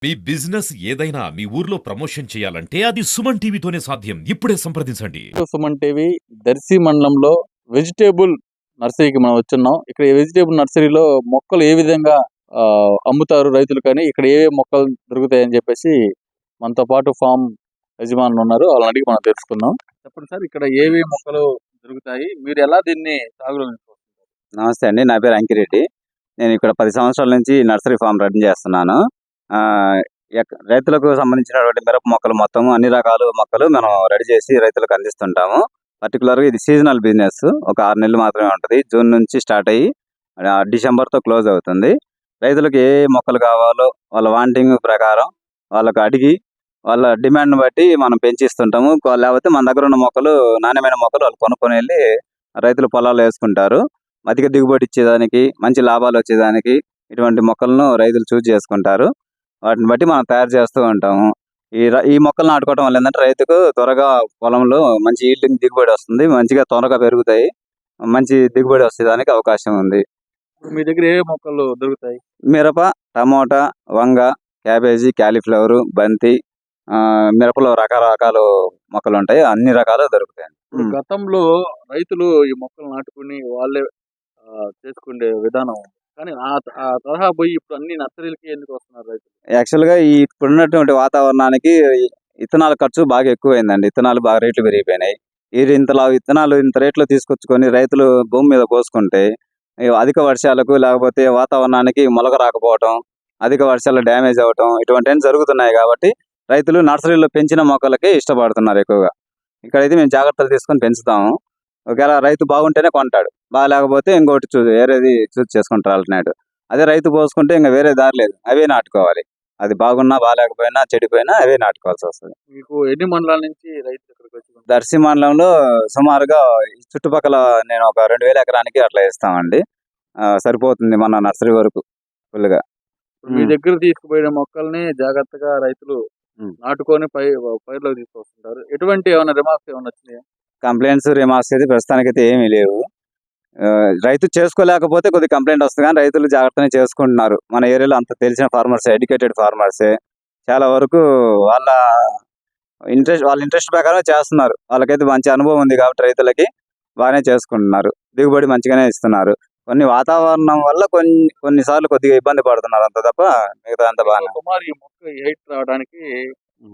మీ business ఏదైనా మీ ఊర్లో promotion చేయాలంటే అది సుమన్ టీవీతోనే సాధ్యం. ఇప్పుడే సంప్రదించండి. సుమన్ టీవీ దర్శి మండలంలో వెజిటేబుల్ నర్సరీకి మనం వచ్చున్నాం. ఇక్కడ ఈ వెజిటేబుల్ నర్సరీలో మొక్కలు ఏ విధంగా అమ్ముతారు రైతులు, కానీ ఇక్కడ ఏ మొక్కలు దొరుకుతాయని చెప్పేసి మనతో పాటు ఫామ్ యజమానులు ఉన్నారు, వాళ్ళని అడిగి మనం తెలుసుకుందాం. చెప్పండి సార్, ఇక్కడ ఏవి మొక్కలు దొరుకుతాయి, మీరు ఎలా దీన్ని సాగులో ఉంచుకుంటారు? నమస్తే అండి. నా పేరు అంకిరెడ్డి. నేను ఇక్కడ 10 సంవత్సరాల నుంచి నర్సరీ ఫామ్ రన్ చేస్తున్నాను. రైతులకు సంబంధించినటువంటి మిరప మొక్కలు మొత్తం అన్ని రకాల మొక్కలు మనం రెడీ చేసి రైతులకు అందిస్తుంటాము. పర్టికులర్గా ఇది సీజనల్ బిజినెస్. ఒక 6 నెలలు మాత్రమే ఉంటుంది. జూన్ నుంచి స్టార్ట్ అయ్యి డిసెంబర్తో క్లోజ్ అవుతుంది. రైతులకు ఏ మొక్కలు కావాలో వాళ్ళ వాంటింగ్ ప్రకారం వాళ్ళకు అడిగి వాళ్ళ డిమాండ్ని బట్టి మనం పెంచిస్తుంటాము. లేకపోతే మన దగ్గర ఉన్న మొక్కలు, నాణ్యమైన మొక్కలు వాళ్ళు కొనుక్కొని వెళ్ళి రైతులు పొలాల్లో వేసుకుంటారు. అధిక దిగుబడి ఇచ్చేదానికి, మంచి లాభాలు వచ్చేదానికి ఇటువంటి మొక్కలను రైతులు చూజ్ చేసుకుంటారు. వాటిని బట్టి మనం తయారు చేస్తూ ఉంటాము. ఈ మొక్కలు నాటుకోవడం వల్ల ఏంటంటే రైతుకు త్వరగా పొలంలో మంచి ఈల్డింగ్ దిగుబడి వస్తుంది. మంచిగా త్వరగా పెరుగుతాయి. మంచి దిగుబడి వచ్చేదానికి అవకాశం ఉంది. మీ దగ్గర ఏ మొక్కలు దొరుకుతాయి? మిరప, టమోటా, వంగ, క్యాబేజీ, క్యాలీఫ్లవర్, బంతి, మిరపలో రకరకాల మొక్కలు ఉంటాయి. అన్ని రకాలు దొరుకుతాయి. గతంలో రైతులు ఈ మొక్కలు నాటుకుని వాళ్ళే చేసుకునే విధానం, కానీ ఆ తరహా పోయి ఇప్పుడు అన్ని నర్సరీలకి ఎందుకు వస్తున్నారు రైతులు? యాక్చువల్గా ఇప్పుడున్నటువంటి వాతావరణానికి విత్తనాల ఖర్చు బాగా ఎక్కువైందండి. విత్తనాలు బాగా రేట్లు పెరిగిపోయినాయి. విత్తనాలు ఇంత రేట్లో తీసుకొచ్చుకొని రైతులు భూమి మీద పోసుకుంటే అధిక వర్షాలకు, లేకపోతే వాతావరణానికి మొలక రాకపోవటం, అధిక వర్షాలు డ్యామేజ్ అవ్వటం, ఇటువంటివన్నీ జరుగుతున్నాయి. కాబట్టి రైతులు నర్సరీలో పెంచిన మొక్కలకి ఇష్టపడుతున్నారు ఎక్కువగా. ఇక్కడైతే మేము జాగ్రత్తలు తీసుకొని పెంచుతాము. ఒకవేళ రైతు బాగుంటేనే కొంటాడు, బాగాలేకపోతే ఇంకోటి వేరేది చూస్ చేసుకుంటారు ఆల్టర్నేటివ్. అదే రైతు పోసుకుంటే ఇంకా వేరే దారి లేదు, అవే నాటుకోవాలి. అది బాగున్నా బాగాలేకపోయినా చెడిపోయినా అవే నాటుకోవాల్సి వస్తుంది. మీకు ఎన్ని మండలాల నుంచి రైతులు ఇక్కడికి వచ్చి దర్శి మండలంలో సుమారుగా చుట్టుపక్కల నేను ఒక 2000 ఎకరానికి అట్లా ఇస్తామండి. సరిపోతుంది మన నర్సరీ వరకు ఫుల్గా. మీ దగ్గర తీసుకుపోయిన మొక్కల్ని జాగ్రత్తగా రైతులు నాటుకొని పైర్లోకి తీసుకొస్తుంటారు. ఎటువంటి ఏమైనా రిమార్క్స్ ఏమైనా వచ్చినాయా? కంప్లైంట్స్, రిమార్క్స్ అయితే ప్రస్తుతానికైతే ఏమీ లేవు. రైతు చేసుకోలేకపోతే కొద్దిగా కంప్లైంట్ వస్తుంది, కానీ రైతులు జాగ్రత్తనే చేసుకుంటున్నారు. మన ఏరియాలో అంత తెలిసిన ఫార్మర్స్, ఎడ్యుకేటెడ్ ఫార్మర్సే చాలా వరకు వాళ్ళ ఇంట్రెస్ట్ ప్రకారం చేస్తున్నారు. వాళ్ళకైతే మంచి అనుభవం ఉంది కాబట్టి రైతులకి బాగానే చేసుకుంటున్నారు. దిగుబడి మంచిగానే ఇస్తున్నారు. కొన్ని వాతావరణం వల్ల కొన్నిసార్లు కొద్దిగా ఇబ్బంది పడుతున్నారు, అంత తప్ప మిగతా అంత బాగానే. సుమారు ఈ మొక్క ఈ హైట్ రావడానికి,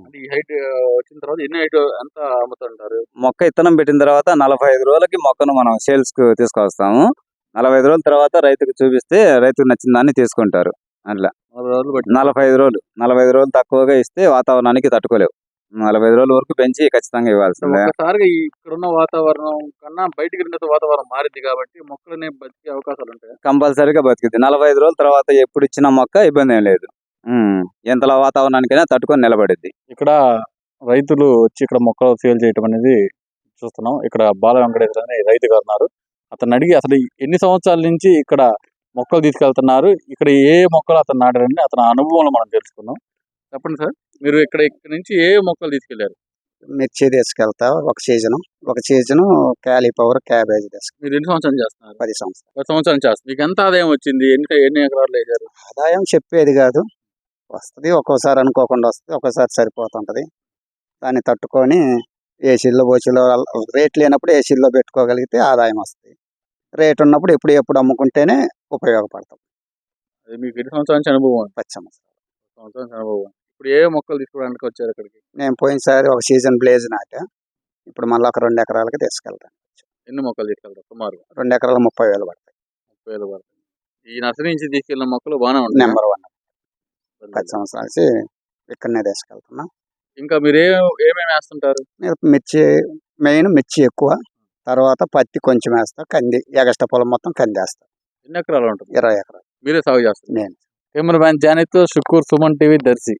అంటే ఈ హైట్ వచ్చిన తర్వాత ఎన్ని హైట్ ఎంత అమ్ముతుంటారు? మొక్క ఇత్తనం పెట్టిన తర్వాత 45 రోజులకి మొక్కను మనం సేల్స్ కు తీసుకొస్తాము. 45 రోజుల తర్వాత రైతుకు చూపిస్తే రైతుకు నచ్చిన దాన్ని తీసుకుంటారు. అట్లా 45 రోజులు 45 రోజులు తక్కువగా ఇస్తే వాతావరణానికి తట్టుకోలేవు. 45 రోజుల వరకు పెంచి ఖచ్చితంగా ఇవ్వాల్సిందే. ఒకసారిగా ఇక్కడున్న వాతావరణం కన్నా బయటికి రెండు వాతావరణం మారింది కాబట్టి మొక్కలనే బతికే అవకాశాలు ఉంటాయి. కంపల్సరీగా బతికింది. 45 రోజుల తర్వాత ఎప్పుడు ఇచ్చిన మొక్క ఇబ్బంది ఏం లేదు. ఎంతలా వాతావరణానికైనా తట్టుకొని నిలబడిద్ది. ఇక్కడ రైతులు వచ్చి ఇక్కడ మొక్కలు సేల్ చేయడం అనేది చూస్తున్నాం. ఇక్కడ బాల వెంకటేశ్వర అనే రైతు గారు ఉన్నారు. అతను అడిగి అసలు ఎన్ని సంవత్సరాల నుంచి ఇక్కడ మొక్కలు తీసుకెళ్తున్నారు, ఇక్కడ ఏ మొక్కలు అతను నాటారని అతని అనుభవంలో మనం తెలుసుకుందాం. చెప్పండి సార్, మీరు ఇక్కడ నుంచి ఏ మొక్కలు తీసుకెళ్లారు? మిర్చి తీసుకెళ్తా ఒక సీజను క్యాలీఫ్లవర్, క్యాబేజీ తీసుకెళ్తా. మీరు ఎన్ని సంవత్సరాలు చేస్తున్నారు? 10 సంవత్సరాలు. 10 సంవత్సరాలు చేస్తారు. మీకు ఎంత ఆదాయం వచ్చింది? ఎన్ని ఎకరాలు వేశారు? ఆదాయం చెప్పేది కాదు, వస్తుంది. ఒక్కోసారి అనుకోకుండా వస్తుంది, ఒక్కోసారి సరిపోతుంటది. దాన్ని తట్టుకొని ఏసీల్లో బోసీలో రేట్ లేనప్పుడు ఏసీల్లో పెట్టుకోగలిగితే ఆదాయం వస్తుంది. రేట్ ఉన్నప్పుడు ఎప్పుడు అమ్ముకుంటేనే ఉపయోగపడతాం. అది మీకు ఎన్ని సంవత్సరాల నుంచి అనుభవం? 10 సంవత్సరాలు. సంవత్సరాల నుంచి అనుభవం. ఇప్పుడు ఏ మొక్కలు తీసుకోవడానికి వచ్చారు ఇక్కడికి? నేను పోయినసారి ఒక సీజన్ బ్లేజ్ నాటా. ఇప్పుడు మళ్ళీ ఒక 2 ఎకరాలకి తీసుకెళ్తాను. ఎన్ని మొక్కలు తీసుకెళ్తారు సుమారు? 2 ఎకరాలు 30,000 పడతాయి. 30,000 పడుతుంది. ఈ నర్సరీ నుంచి తీసుకెళ్ళిన మొక్కలు బాగానే ఉంటాయి. నెంబర్ 1. 10 సంవత్సరాల నుంచి ఇక్కడనే తీసుకెళ్తున్నా. ఇంకా మీరు ఏమేమి వేస్తుంటారు? మిర్చి మెయిన్, మిర్చి ఎక్కువ, తర్వాత పత్తి కొంచెం వేస్తా, కంది ఎగస్ట్రా పొలం మొత్తం కంది వేస్తా. ఎన్ని ఎకరాలు ఉంటుంది? 20 ఎకరాలు మీరే సాగు చేస్తారు? నేను. కెమెరామ్యాన్ జానీతో షుక్కూర్, సుమన్ టీవీ, దర్శి.